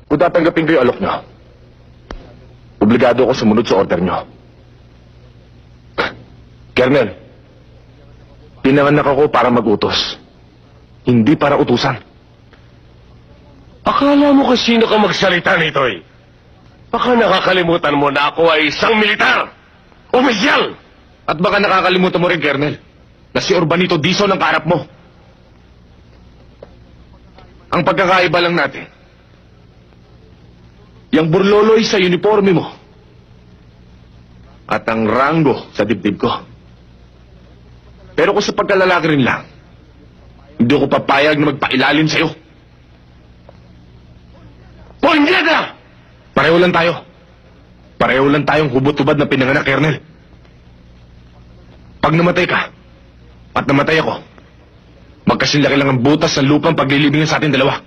Kung tatanggapin ko yung alok nyo, obligado ako sumunod sa order nyo. Colonel, pinanganak ako para mag-utos, hindi para utusan. Akala mo kung sino ka magsalita nito eh. Baka nakakalimutan mo na ako ay isang militar! Opisyal! At baka nakakalimutan mo rin, Colonel, na si Urbanito Dizon ang kaharap mo. Ang pagkakaiba lang natin, yung burloloy sa uniforme mo at ang ranggo sa dibdib ko. Pero kung sa pagkalalaki rin lang, hindi ako papayag na magpailalim sa'yo. Punyeta! Pareho lang tayo. Pareho lang tayong hubot-hubad na pinanganak, Colonel. Pag namatay ka, at namatay ako, magkasinlaki lang ang butas ng lupang paglilibingan sa ating dalawa.